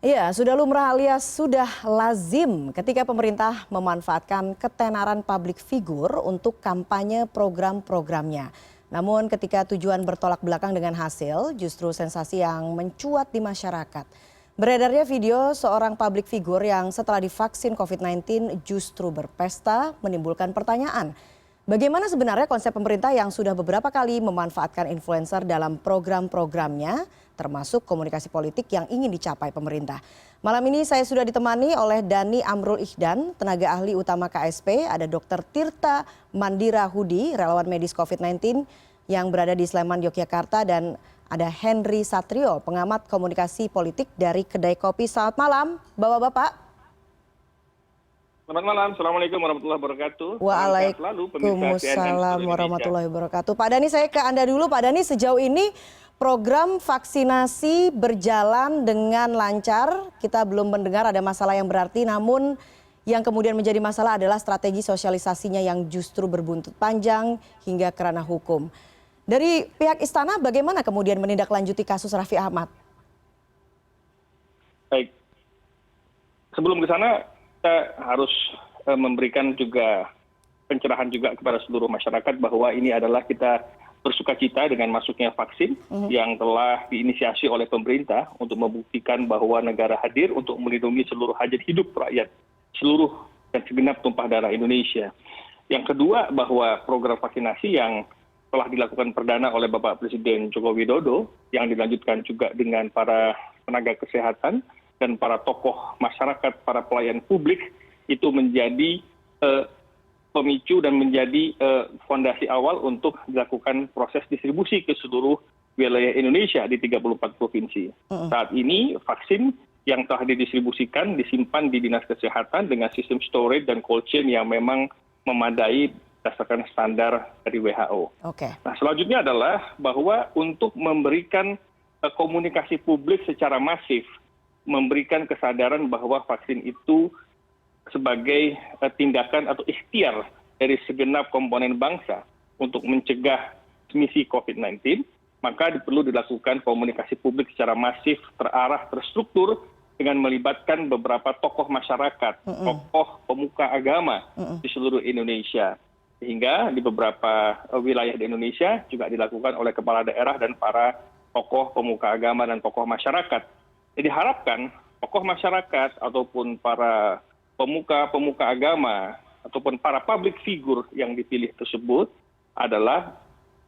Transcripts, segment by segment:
Iya, sudah lumrah alias sudah lazim ketika pemerintah memanfaatkan ketenaran publik figur untuk kampanye program-programnya. Namun ketika tujuan bertolak belakang dengan hasil, justru sensasi yang mencuat di masyarakat. Beredarnya video seorang publik figur yang setelah divaksin COVID-19 justru berpesta menimbulkan pertanyaan. Bagaimana sebenarnya konsep pemerintah yang sudah beberapa kali memanfaatkan influencer dalam program-programnya, termasuk komunikasi politik yang ingin dicapai pemerintah. Malam ini saya sudah ditemani oleh Dhani Amrul Ihdan, tenaga ahli utama KSP, ada Dr. Tirta Mandira Hudi, relawan medis COVID-19 yang berada di Sleman, Yogyakarta, dan ada Henry Satrio, pengamat komunikasi politik dari Kedai Kopi. Selamat malam, Bapak-Bapak. Selamat malam, Assalamualaikum warahmatullahi wabarakatuh. Waalaikumsalam warahmatullahi wabarakatuh. Pak Dhani, saya ke Anda dulu. Pak Dhani, sejauh ini program vaksinasi berjalan dengan lancar. Kita belum mendengar ada masalah yang berarti, namun yang kemudian menjadi masalah adalah strategi sosialisasinya yang justru berbuntut panjang hingga ke ranah hukum. Dari pihak istana, bagaimana kemudian menindaklanjuti kasus Raffi Ahmad? Baik, sebelum ke sana, kita harus memberikan juga pencerahan juga kepada seluruh masyarakat bahwa ini adalah kita bersukacita dengan masuknya vaksin yang telah diinisiasi oleh pemerintah untuk membuktikan bahwa negara hadir untuk melindungi seluruh hajat hidup rakyat, seluruh dan segenap tumpah darah Indonesia. Yang kedua, bahwa program vaksinasi yang telah dilakukan perdana oleh Bapak Presiden Joko Widodo, yang dilanjutkan juga dengan para tenaga kesehatan dan para tokoh masyarakat, para pelayan publik, itu menjadi pemicu dan menjadi fondasi awal untuk dilakukan proses distribusi ke seluruh wilayah Indonesia di 34 provinsi. Saat ini vaksin yang telah didistribusikan disimpan di Dinas Kesehatan dengan sistem storage dan cold chain yang memang memadai berdasarkan standar dari WHO. Nah, selanjutnya adalah bahwa untuk memberikan komunikasi publik secara masif, memberikan kesadaran bahwa vaksin itu sebagai tindakan atau ikhtiar dari segenap komponen bangsa untuk mencegah transmisi COVID-19, maka perlu dilakukan komunikasi publik secara masif, terarah, terstruktur dengan melibatkan beberapa tokoh masyarakat, tokoh pemuka agama di seluruh Indonesia. Sehingga di beberapa wilayah di Indonesia juga dilakukan oleh kepala daerah dan para tokoh pemuka agama dan tokoh masyarakat. Jadi diharapkan tokoh masyarakat ataupun para pemuka agama ataupun para public figure yang dipilih tersebut adalah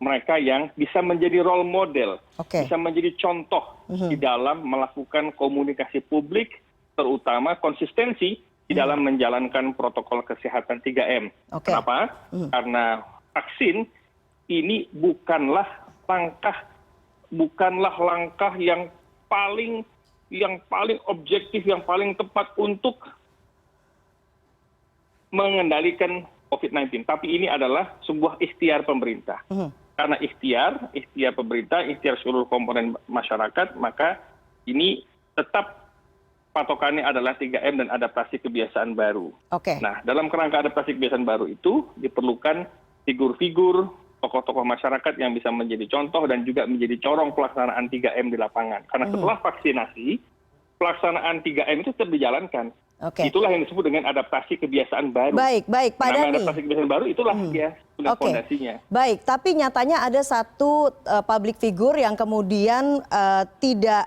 mereka yang bisa menjadi role model, bisa menjadi contoh di dalam melakukan komunikasi publik, terutama konsistensi di dalam menjalankan protokol kesehatan 3M. Kenapa? Karena vaksin ini bukanlah langkah yang paling objektif, yang paling tepat untuk mengendalikan COVID-19. Tapi ini adalah sebuah ikhtiar pemerintah. Karena ikhtiar pemerintah, ikhtiar seluruh komponen masyarakat, maka ini tetap patokannya adalah 3M dan adaptasi kebiasaan baru. Nah, dalam kerangka adaptasi kebiasaan baru itu diperlukan figur-figur, tokoh-tokoh masyarakat yang bisa menjadi contoh dan juga menjadi corong pelaksanaan 3M di lapangan. Karena setelah vaksinasi, pelaksanaan 3M itu tetap dijalankan. Itulah yang disebut dengan adaptasi kebiasaan baru. Baik, Pak Dhani. Adaptasi kebiasaan baru itulah ya fondasinya. Baik, tapi nyatanya ada satu public figure yang kemudian tidak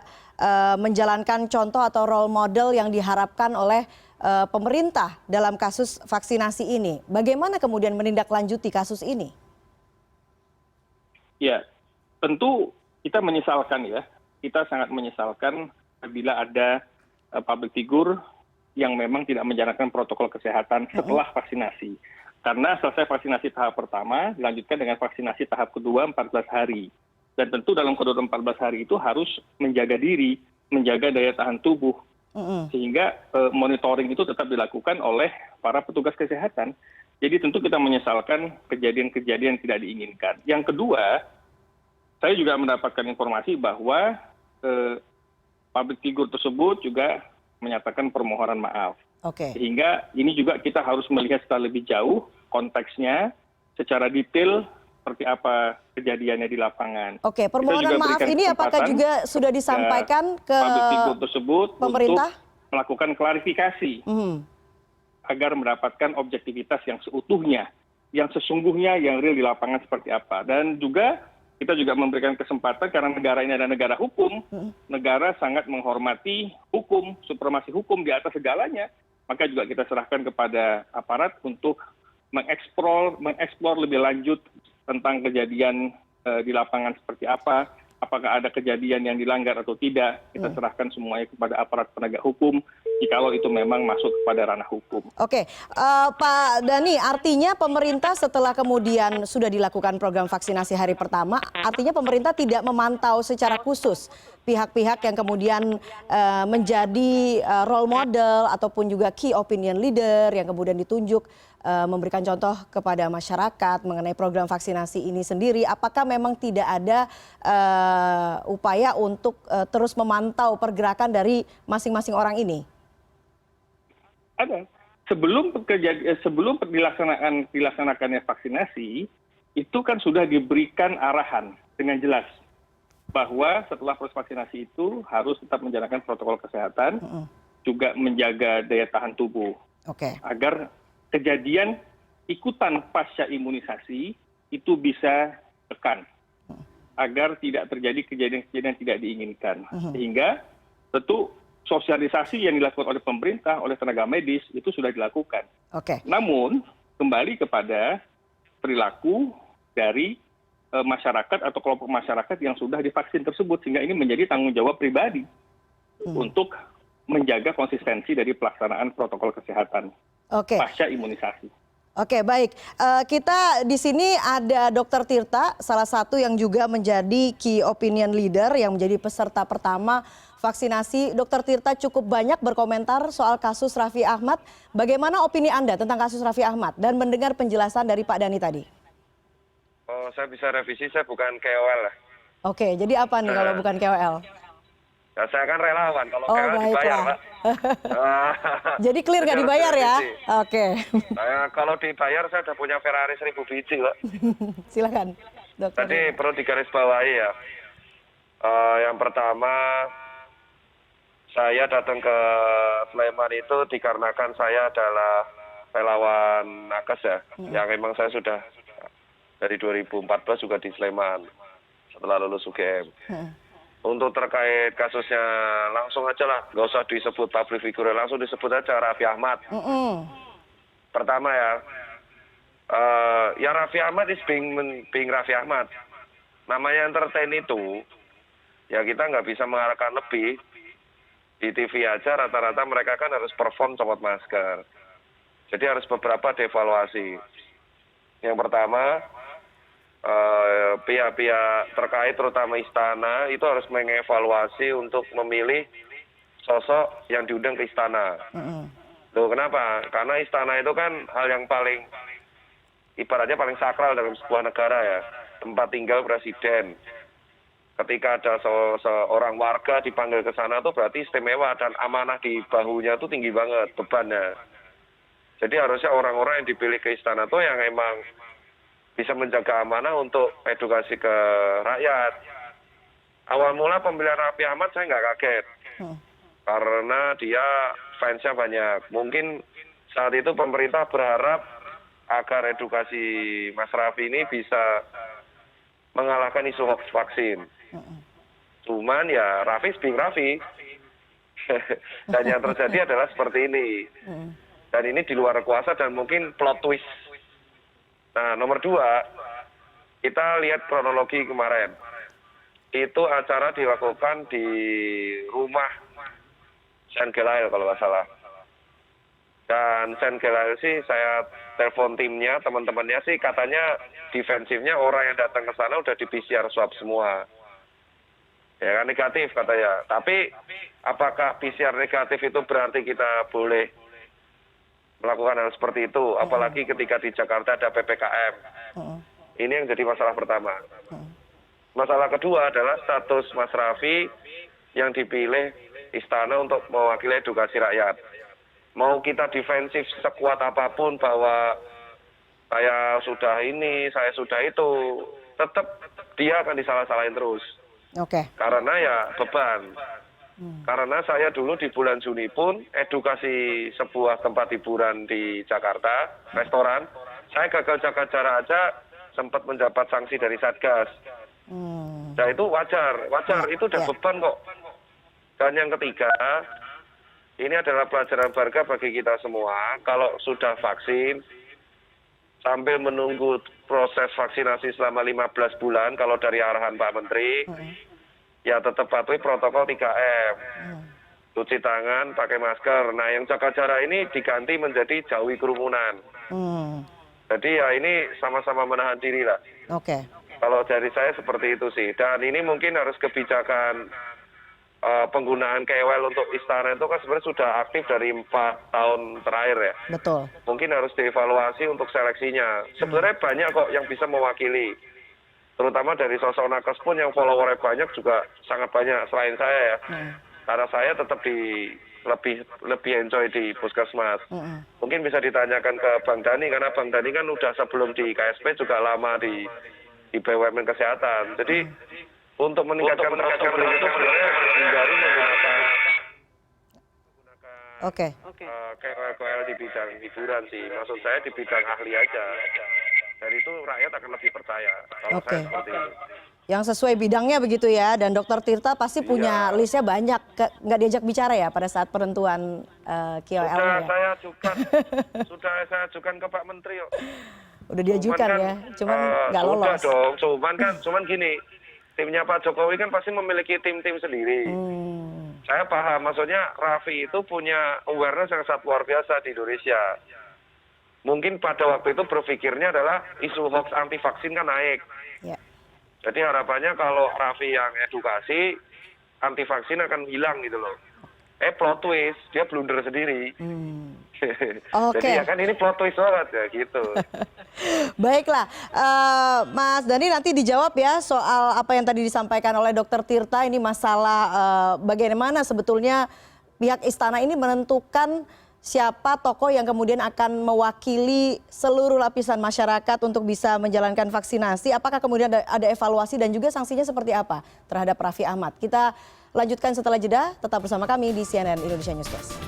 menjalankan contoh atau role model yang diharapkan oleh pemerintah dalam kasus vaksinasi ini. Bagaimana kemudian menindaklanjuti kasus ini? Ya, tentu kita menyesalkan ya. Kita sangat menyesalkan apabila ada public figure yang memang tidak menjalankan protokol kesehatan setelah vaksinasi. Karena selesai vaksinasi tahap pertama, dilanjutkan dengan vaksinasi tahap kedua 14 hari. Dan tentu dalam koridor 14 hari itu harus menjaga diri, menjaga daya tahan tubuh. Sehingga monitoring itu tetap dilakukan oleh para petugas kesehatan. Jadi tentu kita menyesalkan kejadian-kejadian yang tidak diinginkan. Yang kedua, saya juga mendapatkan informasi bahwa public figure tersebut juga menyatakan permohonan maaf. Sehingga ini juga kita harus melihat secara lebih jauh konteksnya secara detail seperti apa kejadiannya di lapangan. Oke, permohonan juga maaf berikan ini apakah kesempatan juga sudah disampaikan ke public figure tersebut pemerintah? untuk melakukan klarifikasi agar mendapatkan objektivitas yang seutuhnya, yang sesungguhnya, yang real di lapangan seperti apa. Dan juga kita juga memberikan kesempatan karena negara ini adalah negara hukum, negara sangat menghormati hukum, supremasi hukum di atas segalanya, maka juga kita serahkan kepada aparat untuk mengeksplor lebih lanjut tentang kejadian di lapangan seperti apa, apakah ada kejadian yang dilanggar atau tidak, kita serahkan semuanya kepada aparat penegak hukum, jikalau itu memang masuk kepada ranah hukum. Oke, Pak Dhani, artinya pemerintah setelah kemudian sudah dilakukan program vaksinasi hari pertama, artinya pemerintah tidak memantau secara khusus pihak-pihak yang kemudian menjadi role model ataupun juga key opinion leader yang kemudian ditunjuk memberikan contoh kepada masyarakat mengenai program vaksinasi ini sendiri. Apakah memang tidak ada upaya untuk terus memantau pergerakan dari masing-masing orang ini? Ada. Sebelum dilaksanakannya vaksinasi, itu kan sudah diberikan arahan dengan jelas bahwa setelah proses vaksinasi itu harus tetap menjalankan protokol kesehatan, juga menjaga daya tahan tubuh, agar kejadian ikutan pasca imunisasi itu bisa tekan, agar tidak terjadi kejadian-kejadian tidak diinginkan. Sehingga tentu sosialisasi yang dilakukan oleh pemerintah, oleh tenaga medis itu sudah dilakukan. Namun kembali kepada perilaku dari masyarakat atau kelompok masyarakat yang sudah divaksin tersebut, sehingga ini menjadi tanggung jawab pribadi untuk menjaga konsistensi dari pelaksanaan protokol kesehatan pasca imunisasi. Oke, baik. Kita di sini ada Dr. Tirta, salah satu yang juga menjadi key opinion leader yang menjadi peserta pertama vaksinasi. Dr. Tirta cukup banyak berkomentar soal kasus Raffi Ahmad. Bagaimana opini Anda tentang kasus Raffi Ahmad dan mendengar penjelasan dari Pak Dhani tadi? Oh, saya bisa revisi, saya bukan KOL lah. Oke, jadi apa nih kalau bukan KOL? Ya, saya kan relawan, kalau KOL dibayar, Pak. Jadi clear nggak dibayar ya? Oke. Kalau dibayar saya sudah punya Ferrari 1000 biji, Pak. Silakan, Dokter. Tadi perlu digarisbawahi ya. Yang pertama, saya datang ke Sleman itu dikarenakan saya adalah relawan nakes ya, yang memang saya sudah dari 2014 juga di Sleman setelah lulus UGM. Untuk terkait kasusnya langsung aja lah, nggak usah disebut public figure, langsung disebut aja Raffi Ahmad. Pertama ya Raffi Ahmad is being Raffi Ahmad. Namanya entertain itu, ya kita nggak bisa mengharapkan lebih. Di TV aja rata-rata mereka kan harus perform copot masker. Jadi harus beberapa devaluasi. Yang pertama, pihak-pihak terkait terutama istana itu harus mengevaluasi untuk memilih sosok yang diundang ke istana. Loh, kenapa? Karena istana itu kan hal yang paling ibaratnya paling sakral dalam sebuah negara ya, tempat tinggal presiden. Ketika ada seorang warga dipanggil ke sana itu berarti istimewa dan amanah di bahunya itu tinggi banget bebannya. Jadi harusnya orang-orang yang dipilih ke istana itu yang emang bisa menjaga amanah untuk edukasi ke rakyat. Awal mula pemilihan Raffi Ahmad saya nggak kaget. Karena dia fansnya banyak. Mungkin saat itu pemerintah berharap agar edukasi Mas Raffi ini bisa mengalahkan isu hoax vaksin. Cuman ya Raffi being Raffi. Dan yang terjadi adalah seperti ini. Dan ini di luar kuasa dan mungkin plot twist. Nah, nomor 2, kita lihat kronologi kemarin. Itu acara dilakukan di rumah Sen Gelail kalau nggak salah. Dan Sen Gelail sih saya telepon timnya, teman-temannya sih katanya defensifnya orang yang datang ke sana udah di PCR swab semua. Ya kan negatif katanya. Tapi apakah PCR negatif itu berarti kita boleh melakukan hal seperti itu, apalagi ketika di Jakarta ada PPKM. Ini yang jadi masalah pertama. Masalah kedua adalah status Mas Raffi yang dipilih istana untuk mewakili edukasi rakyat. Mau kita defensif sekuat apapun bahwa saya sudah ini, saya sudah itu, tetap dia akan disalah-salahin terus. Oke. Karena ya beban. Karena saya dulu di bulan Juni pun edukasi sebuah tempat hiburan di Jakarta, restoran, saya gagal jaga jarak aja sempat mendapat sanksi dari Satgas. Nah itu wajar, itu udah beban kok. Dan yang ketiga, ini adalah pelajaran berharga bagi kita semua. Kalau sudah vaksin, sambil menunggu proses vaksinasi selama 15 bulan, kalau dari arahan Pak Menteri, ya tetap patuhi protokol 3M. Cuci tangan, pakai masker. Nah yang jaga jarak ini diganti menjadi jauhi kerumunan. Jadi ya ini sama-sama menahan diri lah. Oke. Kalau dari saya seperti itu sih. Dan ini mungkin harus kebijakan penggunaan KOL untuk istana itu kan sebenarnya sudah aktif dari 4 tahun terakhir ya. Betul. Mungkin harus dievaluasi untuk seleksinya. Sebenarnya banyak kok yang bisa mewakili. Terutama dari sosok nakes pun yang followernya banyak juga sangat banyak selain saya ya. Karena saya tetap lebih enjoy di puskesmas. Mungkin bisa ditanyakan ke Bang Dhani karena Bang Dhani kan udah sebelum di KSP juga lama di BUMN Kesehatan. Jadi untuk meningkatkan publik itu sebenarnya hindari menggunakan KOL di bidang hiburan sih. Maksud saya di bidang ahli aja. Dari itu rakyat akan lebih percaya. Kalau saya seperti itu. Yang sesuai bidangnya begitu ya. Dan Dokter Tirta pasti punya listnya banyak. Nggak diajak bicara ya pada saat penentuan KOL-nya ya? Sudah saya ajukan ke Pak Menteri yuk. Udah diajukan ya, cuman nggak lolos. Sudah dong, cuman gini, timnya Pak Jokowi kan pasti memiliki tim-tim sendiri. Saya paham, maksudnya Raffi itu punya awareness yang sangat luar biasa di Indonesia. Mungkin pada waktu itu berpikirnya adalah isu hoax anti vaksin kan naik. Ya. Jadi harapannya kalau Raffi yang edukasi, anti vaksin akan hilang gitu loh. Plot twist, dia blunder sendiri. Jadi ya kan ini plot twist banget ya gitu. Baiklah, Mas Dhani nanti dijawab ya soal apa yang tadi disampaikan oleh Dokter Tirta. Ini masalah bagaimana sebetulnya pihak istana ini menentukan siapa tokoh yang kemudian akan mewakili seluruh lapisan masyarakat untuk bisa menjalankan vaksinasi. Apakah kemudian ada evaluasi dan juga sanksinya seperti apa terhadap Raffi Ahmad? Kita lanjutkan setelah jeda, tetap bersama kami di CNN Indonesia Newscast.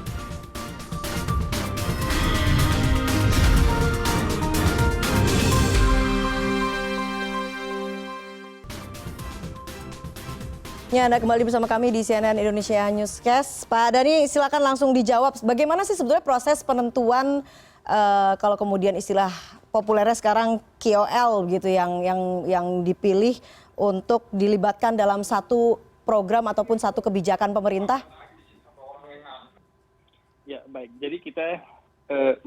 Ya, Anda kembali bersama kami di CNN Indonesia Newscast. Pak Dhani, silakan langsung dijawab. Bagaimana sih sebetulnya proses penentuan kalau kemudian istilah populernya sekarang KOL gitu yang dipilih untuk dilibatkan dalam satu program ataupun satu kebijakan pemerintah? Ya, baik. Jadi kita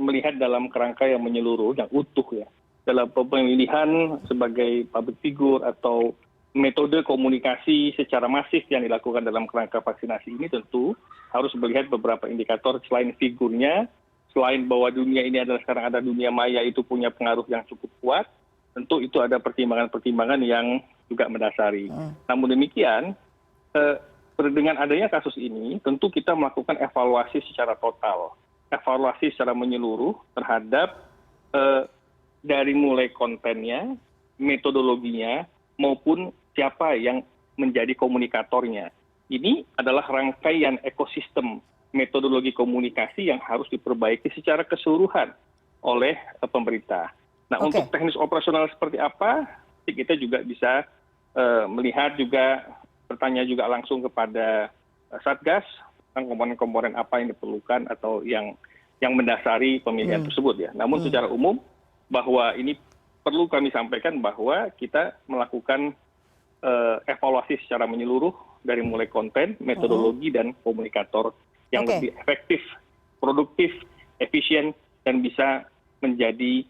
melihat dalam kerangka yang menyeluruh, yang utuh ya. Dalam pemilihan sebagai public figure atau metode komunikasi secara masif yang dilakukan dalam kerangka vaksinasi ini tentu harus melihat beberapa indikator selain figurnya, selain bahwa dunia ini adalah sekarang ada dunia maya itu punya pengaruh yang cukup kuat, tentu itu ada pertimbangan-pertimbangan yang juga mendasari. Namun demikian, dengan adanya kasus ini tentu kita melakukan evaluasi secara total, evaluasi secara menyeluruh terhadap dari mulai kontennya, metodologinya, maupun siapa yang menjadi komunikatornya. Ini adalah rangkaian ekosistem metodologi komunikasi yang harus diperbaiki secara keseluruhan oleh pemerintah. Nah, untuk teknis operasional seperti apa, kita juga bisa melihat juga, bertanya juga langsung kepada Satgas tentang komponen-komponen apa yang diperlukan atau yang mendasari pemilihan tersebut ya. Namun secara umum bahwa ini perlu kami sampaikan bahwa kita melakukan evaluasi secara menyeluruh dari mulai konten, metodologi, dan komunikator yang lebih efektif, produktif, efisien, dan bisa menjadi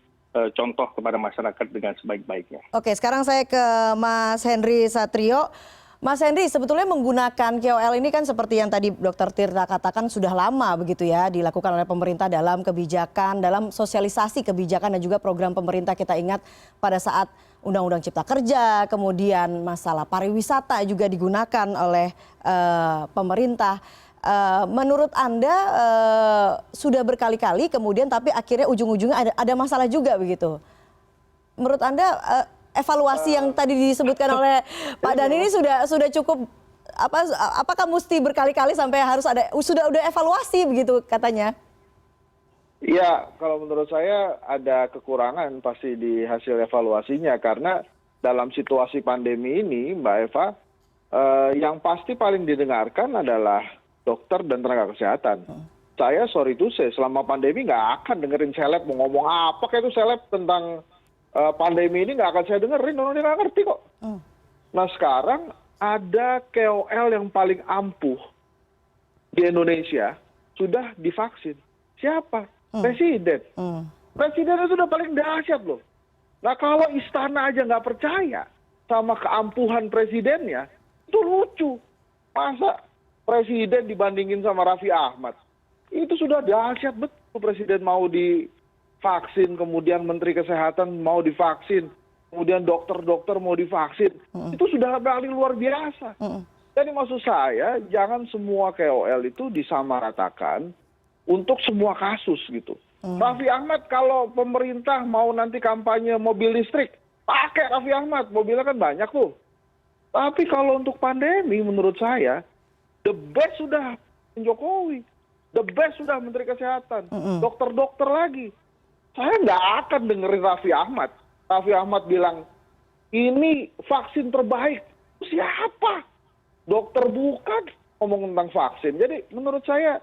contoh kepada masyarakat dengan sebaik-baiknya. Oke, sekarang saya ke Mas Henry Satrio. Mas Henry, sebetulnya menggunakan KOL ini kan seperti yang tadi Dr. Tirta katakan sudah lama begitu ya dilakukan oleh pemerintah dalam kebijakan, dalam sosialisasi kebijakan dan juga program pemerintah. Kita ingat pada saat Undang-Undang Cipta Kerja, kemudian masalah pariwisata juga digunakan oleh pemerintah. Menurut Anda sudah berkali-kali kemudian tapi akhirnya ujung-ujungnya ada masalah juga begitu. Menurut Anda evaluasi yang tadi disebutkan oleh Pak Dhani ini sudah cukup apakah mesti berkali-kali sampai harus sudah evaluasi begitu katanya? Ya, kalau menurut saya ada kekurangan pasti di hasil evaluasinya karena dalam situasi pandemi ini, Mbak Eva, yang pasti paling didengarkan adalah dokter dan tenaga kesehatan. Saya sorry to say, selama pandemi nggak akan dengerin seleb mau ngomong apa kayak itu seleb tentang pandemi ini nggak akan saya dengerin, orang dia nggak ngerti kok. Nah sekarang ada KOL yang paling ampuh di Indonesia sudah divaksin. Siapa? Presiden. Presiden itu udah paling dahsyat loh. Nah kalau istana aja nggak percaya sama keampuhan presidennya, itu lucu. Masa presiden dibandingin sama Raffi Ahmad? Itu sudah dahsyat betul presiden mau divaksin, kemudian menteri kesehatan mau divaksin, kemudian dokter-dokter mau divaksin. Itu sudah paling luar biasa. Jadi maksud saya jangan semua KOL itu disamaratakan untuk semua kasus gitu. Raffi Ahmad kalau pemerintah mau nanti kampanye mobil listrik, pakai Raffi Ahmad, mobilnya kan banyak tuh. Tapi kalau untuk pandemi menurut saya, the best sudah Jokowi, the best sudah Menteri Kesehatan, dokter-dokter lagi. Saya nggak akan dengerin Raffi Ahmad. Raffi Ahmad bilang, ini vaksin terbaik. Siapa? Dokter bukan ngomong tentang vaksin. Jadi menurut saya,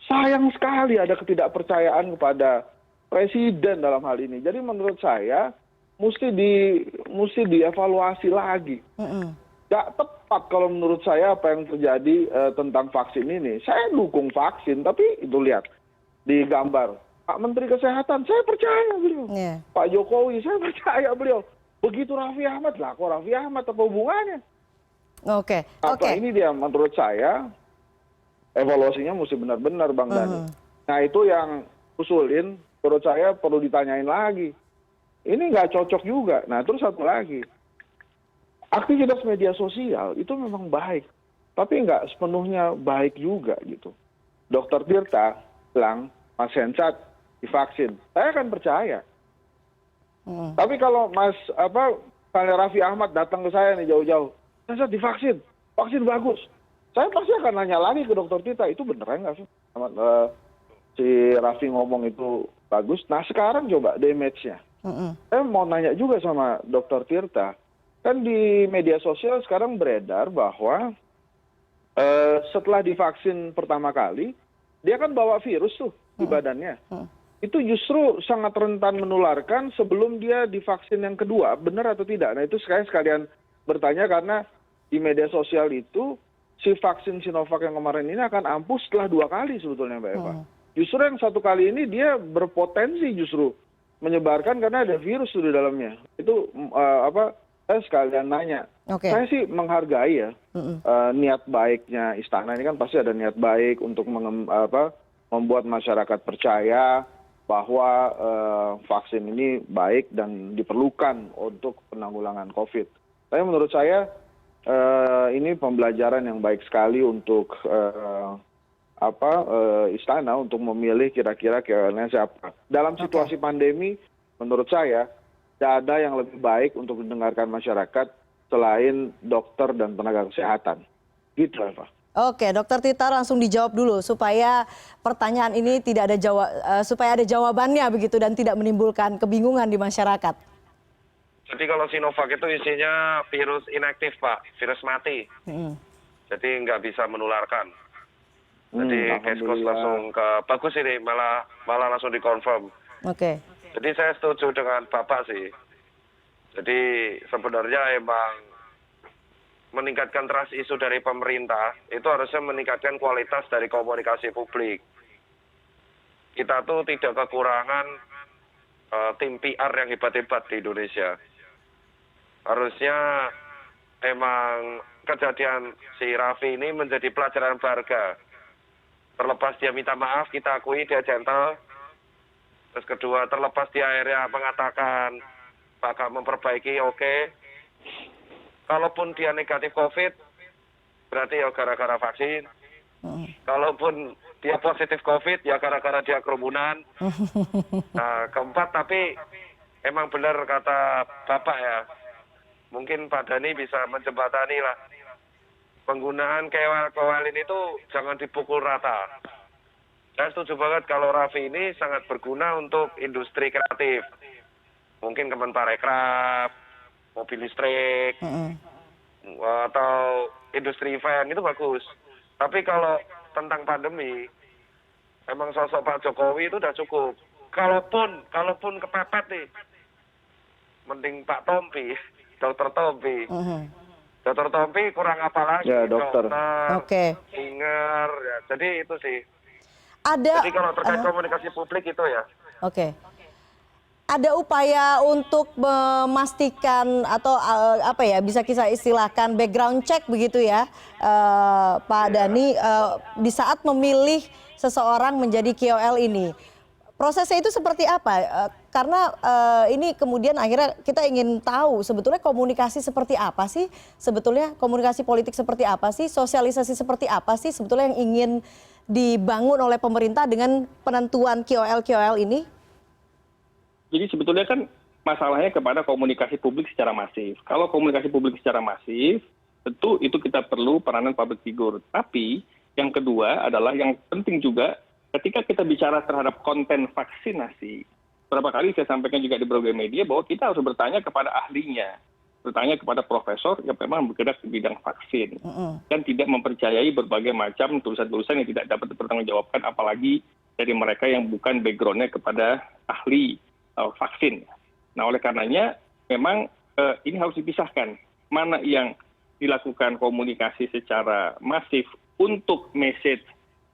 sayang sekali ada ketidakpercayaan kepada presiden dalam hal ini. Jadi menurut saya mesti dievaluasi lagi. Gak tepat kalau menurut saya apa yang terjadi tentang vaksin ini. Saya dukung vaksin, tapi itu lihat di gambar Pak Menteri Kesehatan, saya percaya beliau. Pak Jokowi, saya percaya beliau. Begitu Raffi Ahmad, lah kok Raffi Ahmad apa hubungannya? Oke. Ini dia menurut saya evaluasinya mesti benar-benar Bang Dhani. Nah itu yang usulin menurut saya perlu ditanyain lagi. Ini nggak cocok juga. Nah terus satu lagi, aktivitas media sosial itu memang baik, tapi nggak sepenuhnya baik juga gitu. Dokter Tirta bilang Mas Hensat divaksin, saya akan percaya. Tapi kalau misalnya Raffi Ahmad datang ke saya nih jauh-jauh, Hensat divaksin, vaksin bagus. Saya pasti akan nanya lagi ke dokter Tirta, itu beneran nggak sih? Si Raffi ngomong itu bagus. Nah sekarang coba damage-nya. Saya mau nanya juga sama dokter Tirta. Kan di media sosial sekarang beredar bahwa setelah divaksin pertama kali, dia kan bawa virus tuh di badannya. Itu justru sangat rentan menularkan sebelum dia divaksin yang kedua. Benar atau tidak? Nah itu saya sekalian bertanya karena di media sosial itu, si vaksin Sinovac yang kemarin ini akan ampuh setelah 2 kali sebetulnya Mbak Eva. Justru yang 1 kali ini dia berpotensi justru menyebarkan karena ada virus di dalamnya. Itu saya sekalian nanya. Saya sih menghargai ya niat baiknya istana ini kan pasti ada niat baik untuk membuat masyarakat percaya bahwa vaksin ini baik dan diperlukan untuk penanggulangan COVID. Tapi menurut saya ini pembelajaran yang baik sekali untuk istana untuk memilih kira-kira KOL-nya siapa. Dalam situasi pandemi, menurut saya tidak ada yang lebih baik untuk mendengarkan masyarakat selain dokter dan tenaga kesehatan. Gitu, Eva. Oke, Dokter Tirta langsung dijawab dulu supaya pertanyaan ini supaya ada jawabannya begitu dan tidak menimbulkan kebingungan di masyarakat. Jadi kalau Sinovac itu isinya virus inaktif Pak, virus mati. Jadi nggak bisa menularkan. Jadi Keskos langsung bagus ini malah langsung dikonfirm. Oke. Jadi saya setuju dengan Bapak sih. Jadi sebenarnya emang meningkatkan trust isu dari pemerintah itu harusnya meningkatkan kualitas dari komunikasi publik. Kita tuh tidak kekurangan tim PR yang hebat-hebat di Indonesia. Harusnya emang kejadian si Raffi ini menjadi pelajaran berharga. Terlepas dia minta maaf, kita akui dia gentle. Terus kedua, terlepas dia akhirnya mengatakan bakal memperbaiki, oke. Kalaupun dia negatif COVID, berarti ya gara-gara vaksin. Kalaupun dia positif COVID, ya gara-gara dia kerumunan. Nah, keempat, tapi emang benar kata Bapak ya, mungkin Pak Dhani bisa menjembatani lah. Penggunaan kewal-kewalin itu jangan dipukul rata. Saya setuju banget kalau Raffi ini sangat berguna untuk industri kreatif. Mungkin Kemenparekraf, mobil listrik, atau industri event itu bagus. Tapi kalau tentang pandemi, emang sosok Pak Jokowi itu udah cukup. Kalaupun kepepet nih, mending Pak Tompi, Dokter Tompi. Dokter Tompi kurang apa lagi? Ya, dokter. Oke. Singer, ya. Jadi itu sih. Ada. Jadi kalau terkait komunikasi publik itu ya. Oke. Ada upaya untuk memastikan atau apa ya, bisa kita istilahkan background check begitu ya, Pak Dhani, di saat memilih seseorang menjadi KOL ini. Prosesnya itu seperti apa? Karena ini kemudian akhirnya kita ingin tahu sebetulnya komunikasi seperti apa sih? Sebetulnya komunikasi politik seperti apa sih? Sosialisasi seperti apa sih sebetulnya yang ingin dibangun oleh pemerintah dengan penentuan KOL ini? Jadi sebetulnya kan masalahnya kepada komunikasi publik secara masif. Kalau komunikasi publik secara masif, tentu itu kita perlu peranan public figure. Tapi yang kedua adalah yang penting juga ketika kita bicara terhadap konten vaksinasi, beberapa kali saya sampaikan juga di berbagai media bahwa kita harus bertanya kepada ahlinya, bertanya kepada profesor yang memang bergerak di bidang vaksin, dan tidak mempercayai berbagai macam tulisan-tulisan yang tidak dapat dipertanggungjawabkan, apalagi dari mereka yang bukan backgroundnya kepada ahli vaksin. Nah, oleh karenanya memang ini harus dipisahkan, mana yang dilakukan komunikasi secara masif untuk message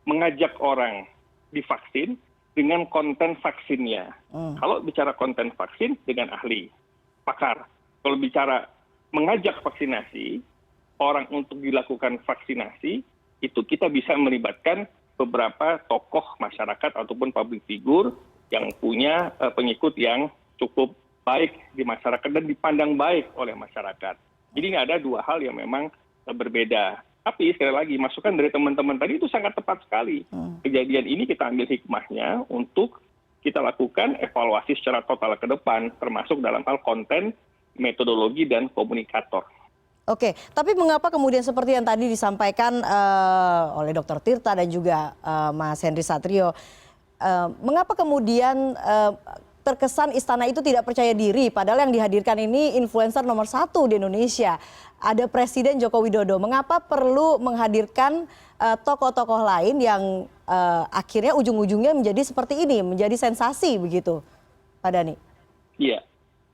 mengajak orang divaksin dengan konten vaksinnya. Kalau bicara konten vaksin dengan ahli, pakar. Kalau bicara mengajak vaksinasi, orang untuk dilakukan vaksinasi, itu kita bisa melibatkan beberapa tokoh masyarakat ataupun public figure yang punya pengikut yang cukup baik di masyarakat dan dipandang baik oleh masyarakat. Jadi ini ada dua hal yang memang berbeda. Tapi sekali lagi, masukan dari teman-teman tadi itu sangat tepat sekali. Kejadian ini kita ambil hikmahnya untuk kita lakukan evaluasi secara total ke depan, termasuk dalam hal konten, metodologi, dan komunikator. Oke, tapi mengapa kemudian seperti yang tadi disampaikan oleh Dr. Tirta dan juga Mas Henry Satrio, mengapa kemudian terkesan istana itu tidak percaya diri, padahal yang dihadirkan ini influencer nomor 1 di Indonesia. Ada Presiden Joko Widodo, mengapa perlu menghadirkan tokoh-tokoh lain yang akhirnya ujung-ujungnya menjadi seperti ini, menjadi sensasi begitu, Pak Dhani? Iya,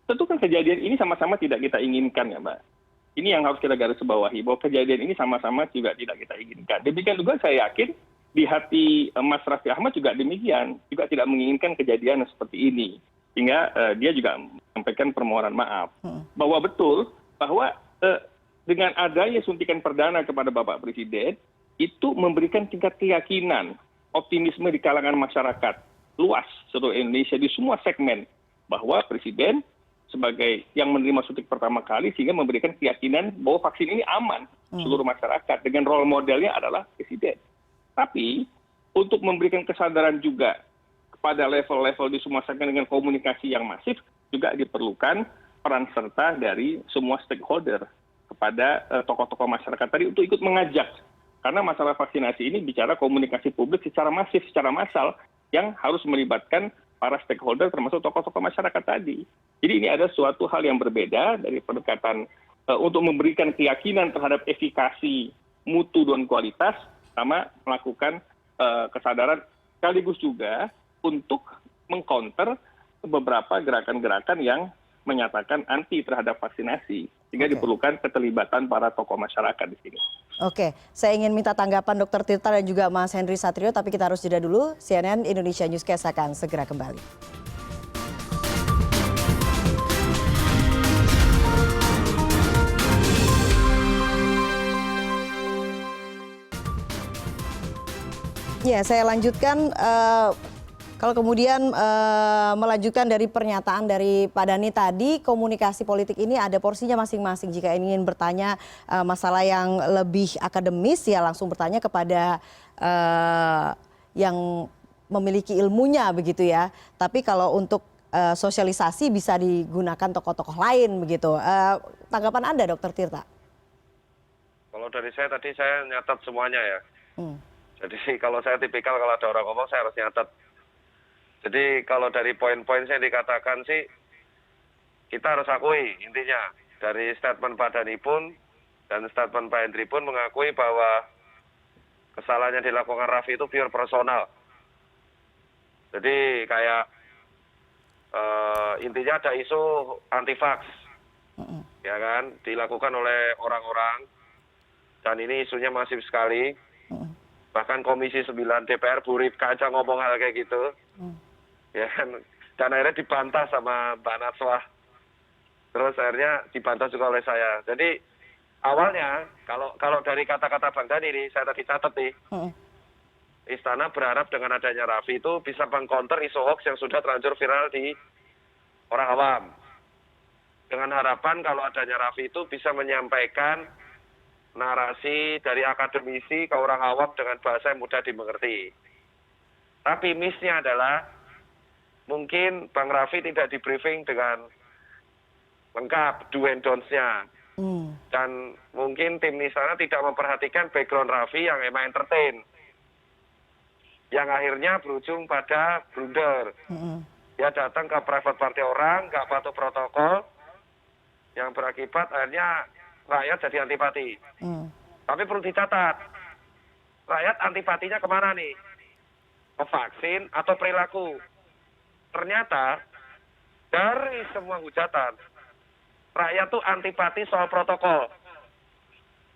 tentu kan kejadian ini sama-sama tidak kita inginkan ya Mbak. Ini yang harus kita garis bawahi, bahwa kejadian ini sama-sama juga tidak kita inginkan. Demikian juga saya yakin di hati Mas Raffi Ahmad juga demikian, juga tidak menginginkan kejadian seperti ini. Sehingga dia juga menyampaikan permohonan maaf. Bahwa betul, bahwa dengan adanya suntikan perdana kepada Bapak Presiden, itu memberikan tingkat keyakinan, optimisme di kalangan masyarakat luas seluruh Indonesia di semua segmen, bahwa Presiden sebagai yang menerima suntik pertama kali sehingga memberikan keyakinan bahwa vaksin ini aman seluruh masyarakat, dengan role modelnya adalah Presiden. Tapi untuk memberikan kesadaran juga kepada level-level di semua segmen dengan komunikasi yang masif, juga diperlukan peran serta dari semua stakeholder kepada tokoh-tokoh masyarakat tadi untuk ikut mengajak. Karena masalah vaksinasi ini bicara komunikasi publik secara masif, secara massal, yang harus melibatkan para stakeholder termasuk tokoh-tokoh masyarakat tadi. Jadi ini ada suatu hal yang berbeda dari pendekatan untuk memberikan keyakinan terhadap efikasi, mutu, dan kualitas, sama melakukan kesadaran sekaligus juga untuk mengcounter beberapa gerakan-gerakan yang menyatakan anti terhadap vaksinasi. Sehingga diperlukan keterlibatan para tokoh masyarakat di sini. Oke, saya ingin minta tanggapan Dr. Tirta dan juga Mas Henry Satrio, tapi kita harus jeda dulu. CNN Indonesia Newscast akan segera kembali. Ya, saya lanjutkan. Kalau kemudian melanjutkan dari pernyataan dari Pak Dhani tadi, komunikasi politik ini ada porsinya masing-masing. Jika ingin bertanya masalah yang lebih akademis, ya langsung bertanya kepada yang memiliki ilmunya begitu ya. Tapi kalau untuk sosialisasi bisa digunakan tokoh-tokoh lain begitu. Tanggapan Anda, Dr. Tirta? Kalau dari saya tadi saya nyatat semuanya ya. Jadi kalau saya tipikal kalau ada orang ngomong saya harus nyatat. Jadi kalau dari poin-poin yang dikatakan sih, kita harus akui intinya dari statement Pak Dhani pun dan statement Pak Hendri pun mengakui bahwa kesalahan yang dilakukan Raffi itu pure personal. Jadi kayak intinya ada isu anti-vax, ya kan, dilakukan oleh orang-orang. Dan ini isunya masif sekali. Bahkan Komisi 9 DPR Bu Rifka aja ngomong hal kayak gitu. Ya kan? Dan akhirnya dibantah sama Mbak Natswah. Terus akhirnya dibantah juga oleh saya. Jadi awalnya kalau dari kata-kata Bang Dhani ini, saya tadi catat nih. Istana berharap dengan adanya Raffi itu bisa mengcounter isu hoax yang sudah terlanjur viral di orang awam. Dengan harapan kalau adanya Raffi itu bisa menyampaikan narasi dari akademisi ke orang awam dengan bahasa yang mudah dimengerti. Tapi miss-nya adalah mungkin Bang Raffi tidak di briefing dengan lengkap do and don'ts-nya. Dan mungkin tim Istana tidak memperhatikan background Raffi yang emang entertain. Yang akhirnya berujung pada blunder. Dia datang ke private party orang, nggak patuh protokol, yang berakibat akhirnya rakyat jadi antipati. Tapi perlu dicatat, rakyat antipatinya kemana nih? Ke vaksin atau perilaku? Ternyata dari semua hujatan, rakyat tuh antipati soal protokol.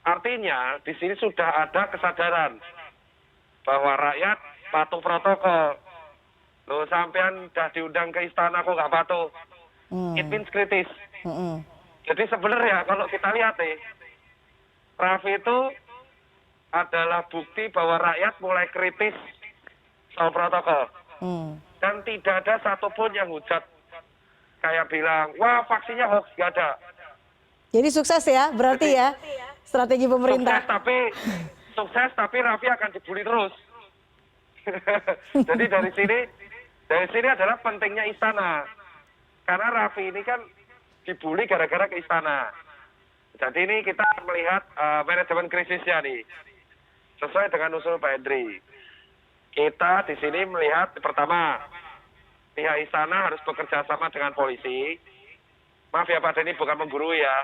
Artinya di sini sudah ada kesadaran bahwa rakyat patuh protokol. Loh, sampean udah diundang ke istana kok nggak patuh? It means kritis. Jadi sebenarnya kalau kita lihat nih, Raffi itu adalah bukti bahwa rakyat mulai kritis soal protokol. Dan tidak ada satupun yang hujat kayak bilang, wah vaksinnya hoax, nggak ada. Jadi sukses ya, berarti ya strategi pemerintah. Sukses tapi Raffi akan dibully terus. Jadi dari sini adalah pentingnya istana. Karena Raffi ini kan dibully gara-gara ke istana. Jadi ini kita melihat manajemen krisisnya nih. Sesuai dengan usul Pak Hendri. Kita di sini melihat pertama, pihak istana harus bekerja sama dengan polisi. Maaf ya Pak Dhani, bukan menggurui ya.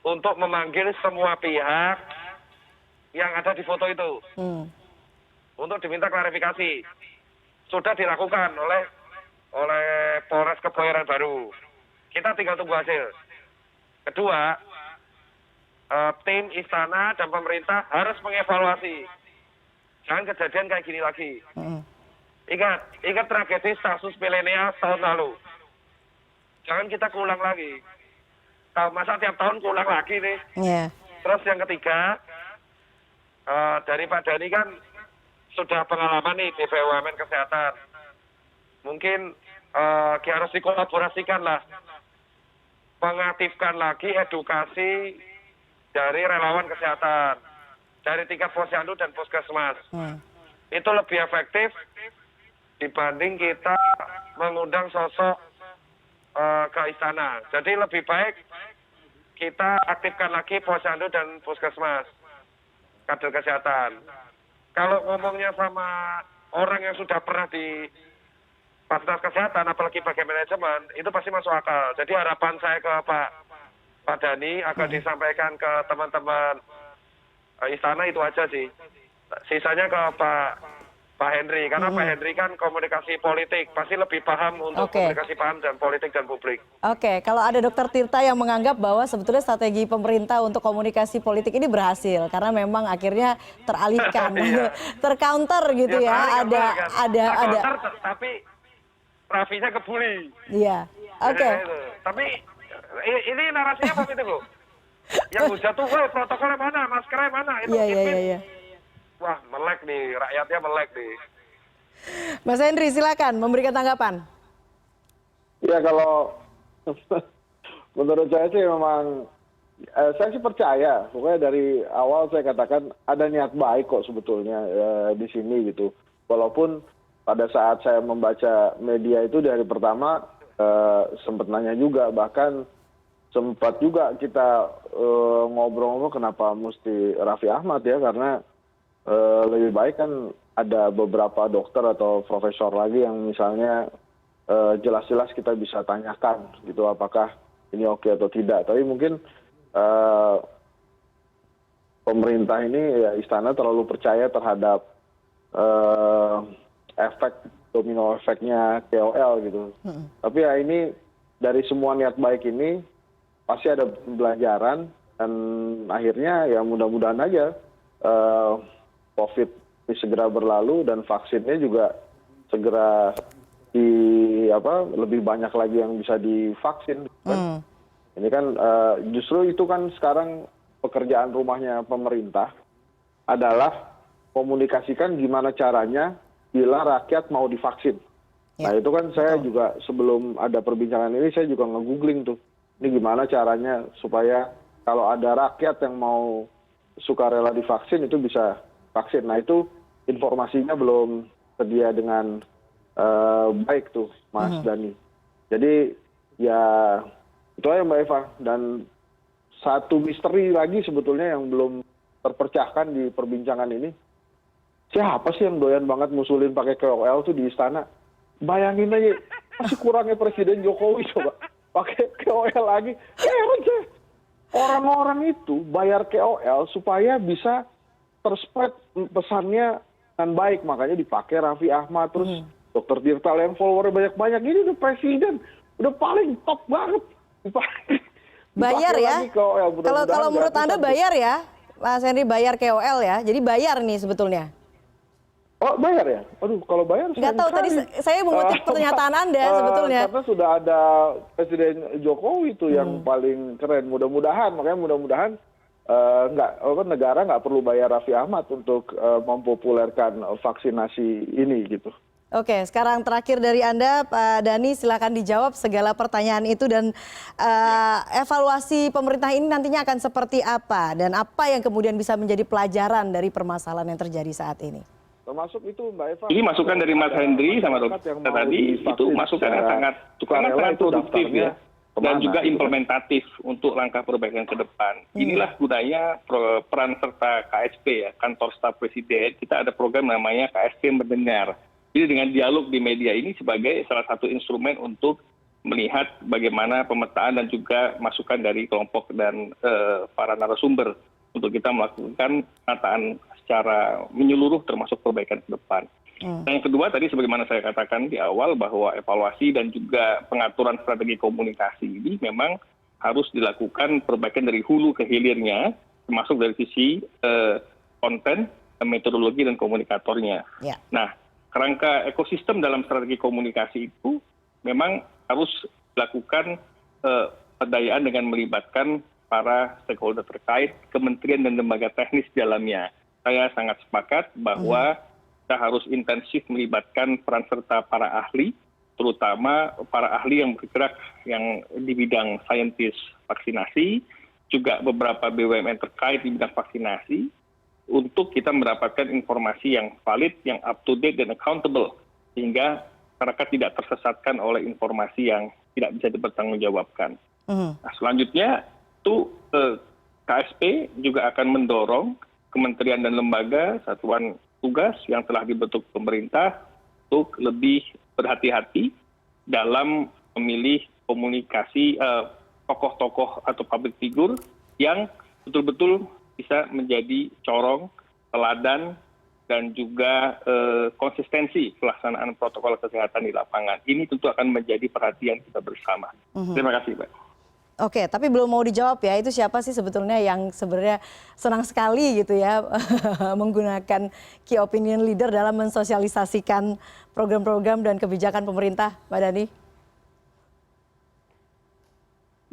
Untuk memanggil semua pihak yang ada di foto itu. Untuk diminta klarifikasi. Sudah dilakukan oleh Polres Kebayoran Baru. Kita tinggal tunggu hasil. Kedua, tim istana dan pemerintah harus mengevaluasi. Jangan kejadian kayak gini lagi. Ingat tragedi Stasus Milenial tahun lalu. Jangan kita keulang lagi. Masa tiap tahun keulang lagi nih. Terus yang ketiga, dari Pak Dhani kan sudah pengalaman nih di BUMN Kesehatan. Mungkin harus dikolaborasikan lah. Mengaktifkan lagi edukasi dari relawan kesehatan. Dari tingkat posyandu dan puskesmas. Itu lebih efektif dibanding kita mengundang sosok ke istana. Jadi lebih baik kita aktifkan lagi posyandu dan puskesmas, kader kesehatan. Kalau ngomongnya sama orang yang sudah pernah di fasilitas kesehatan, apalagi bagian manajemen, itu pasti masuk akal. Jadi harapan saya ke Pak Dhani akan disampaikan ke teman-teman istana itu aja sih. Sisanya ke Pak Hendri, karena Pak Hendri kan komunikasi politik, pasti lebih paham untuk komunikasi paham dan politik dan publik. Oke, kalau ada Dr. Tirta yang menganggap bahwa sebetulnya strategi pemerintah untuk komunikasi politik ini berhasil, karena memang akhirnya teralihkan, tercounter gitu ya, ada. Tapi Raffinya kebuli. Iya, oke. Tapi ini narasinya positif loh. Yang hujat tuh, protokolnya mana, maskernya mana, itu Iya. Wah, melek nih, rakyatnya melek nih. Mas Hendri, silakan memberikan tanggapan. Ya kalau menurut saya sih memang Saya sih percaya, pokoknya dari awal saya katakan ada niat baik kok sebetulnya di sini gitu. Walaupun pada saat saya membaca media itu dari pertama sempat nanya juga, bahkan sempat juga kita ngobrol-ngobrol kenapa mesti Raffi Ahmad ya, karena lebih baik kan ada beberapa dokter atau profesor lagi yang misalnya jelas-jelas kita bisa tanyakan gitu apakah ini oke atau tidak. Tapi mungkin pemerintah ini ya istana terlalu percaya terhadap efek domino efeknya KOL gitu. Tapi ya ini dari semua niat baik ini pasti ada pembelajaran dan akhirnya ya mudah-mudahan aja COVID ini segera berlalu dan vaksinnya juga segera lebih banyak lagi yang bisa divaksin. Ini kan justru itu kan sekarang pekerjaan rumahnya pemerintah adalah komunikasikan gimana caranya bila rakyat mau divaksin. Nah itu kan saya juga sebelum ada perbincangan ini saya juga nge-googling tuh. Ini gimana caranya supaya kalau ada rakyat yang mau sukarela divaksin itu bisa vaksin. Nah itu informasinya belum tersedia dengan baik tuh Mas Dhani. Jadi ya itu aja Mbak Eva. Dan satu misteri lagi sebetulnya yang belum terpecahkan di perbincangan ini. Siapa sih yang doyan banget musulin pakai KOL tuh di istana? Bayangin aja, masih kurangnya Presiden Jokowi coba. Pakai KOL lagi. Heran saya. Orang-orang itu bayar KOL supaya bisa terspread pesannya dengan baik. Makanya dipakai Raffi Ahmad, terus Dr. Tirta yang followernya banyak-banyak. Ini udah presiden, udah paling top banget. Bayar ya? Kalau menurut Anda bayar ya? Mas Henry bayar KOL ya? Jadi bayar nih sebetulnya? Oh bayar ya? Aduh kalau bayar nggak tahu, tadi saya mengutip pernyataan Anda sebetulnya. Karena sudah ada Presiden Jokowi itu yang paling keren. Makanya mudah-mudahan negara nggak perlu bayar Raffi Ahmad untuk mempopulerkan vaksinasi ini gitu. Oke, sekarang terakhir dari Anda Pak Dhani, silakan dijawab segala pertanyaan itu dan evaluasi pemerintah ini nantinya akan seperti apa dan apa yang kemudian bisa menjadi pelajaran dari permasalahan yang terjadi saat ini. Termasuk itu Mbak Eva. Ini masukan dari Mas Hendri sama dokter tadi, itu masukan yang sangat produktif ya. Dan juga implementatif untuk langkah perbaikan ke depan. Inilah gunanya peran serta KSP ya, Kantor Staf Presiden. Kita ada program namanya KSP Mendengar. Jadi dengan dialog di media ini sebagai salah satu instrumen untuk melihat bagaimana pemetaan dan juga masukan dari kelompok dan para narasumber untuk kita melakukan penataan secara menyeluruh termasuk perbaikan ke depan. Nah yang kedua tadi sebagaimana saya katakan di awal bahwa evaluasi dan juga pengaturan strategi komunikasi ini memang harus dilakukan perbaikan dari hulu ke hilirnya, termasuk dari sisi konten, metodologi dan komunikatornya. Nah kerangka ekosistem dalam strategi komunikasi itu memang harus dilakukan pemberdayaan dengan melibatkan para stakeholder terkait, kementerian dan lembaga teknis di dalamnya. Saya sangat sepakat bahwa kita harus intensif melibatkan peran serta para ahli, terutama para ahli yang bergerak yang di bidang saintis vaksinasi, juga beberapa BUMN terkait di bidang vaksinasi, untuk kita mendapatkan informasi yang valid, yang up to date dan accountable, sehingga masyarakat tidak tersesatkan oleh informasi yang tidak bisa dipertanggungjawabkan. Nah, selanjutnya itu KSP juga akan mendorong kementerian dan lembaga, satuan tugas yang telah dibentuk pemerintah untuk lebih berhati-hati dalam memilih komunikasi tokoh-tokoh atau public figure yang betul-betul bisa menjadi corong, teladan, dan juga konsistensi pelaksanaan protokol kesehatan di lapangan. Ini tentu akan menjadi perhatian kita bersama. Terima kasih, Pak. Oke, tapi belum mau dijawab ya, itu siapa sih sebetulnya yang sebenarnya senang sekali gitu ya menggunakan key opinion leader dalam mensosialisasikan program-program dan kebijakan pemerintah, Pak Dhani?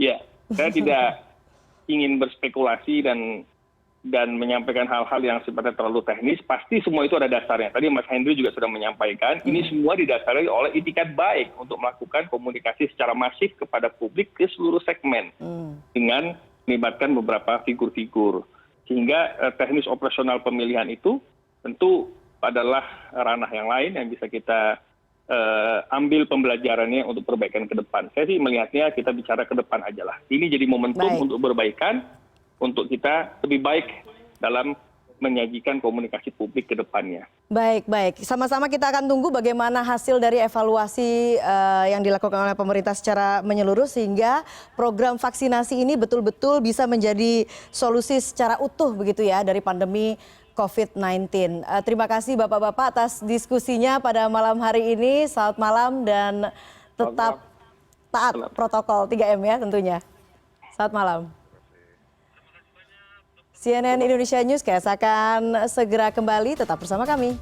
Ya, saya tidak ingin berspekulasi dan menyampaikan hal-hal yang sifatnya terlalu teknis. Pasti semua itu ada dasarnya. Tadi Mas Hendri juga sudah menyampaikan, ini semua didasari oleh itikat baik untuk melakukan komunikasi secara masif kepada publik ke seluruh segmen dengan melibatkan beberapa figur-figur. Sehingga teknis operasional pemilihan itu tentu adalah ranah yang lain yang bisa kita ambil pembelajarannya untuk perbaikan ke depan. Saya sih melihatnya kita bicara ke depan aja lah. Ini jadi momentum untuk perbaikan, untuk kita lebih baik dalam menyajikan komunikasi publik ke depannya. Baik, baik. Sama-sama kita akan tunggu bagaimana hasil dari evaluasi yang dilakukan oleh pemerintah secara menyeluruh sehingga program vaksinasi ini betul-betul bisa menjadi solusi secara utuh begitu ya dari pandemi COVID-19. Terima kasih Bapak-Bapak atas diskusinya pada malam hari ini. Selamat malam dan tetap taat protokol 3M ya tentunya. Selamat malam. CNN Indonesia Newscast akan segera kembali, tetap bersama kami.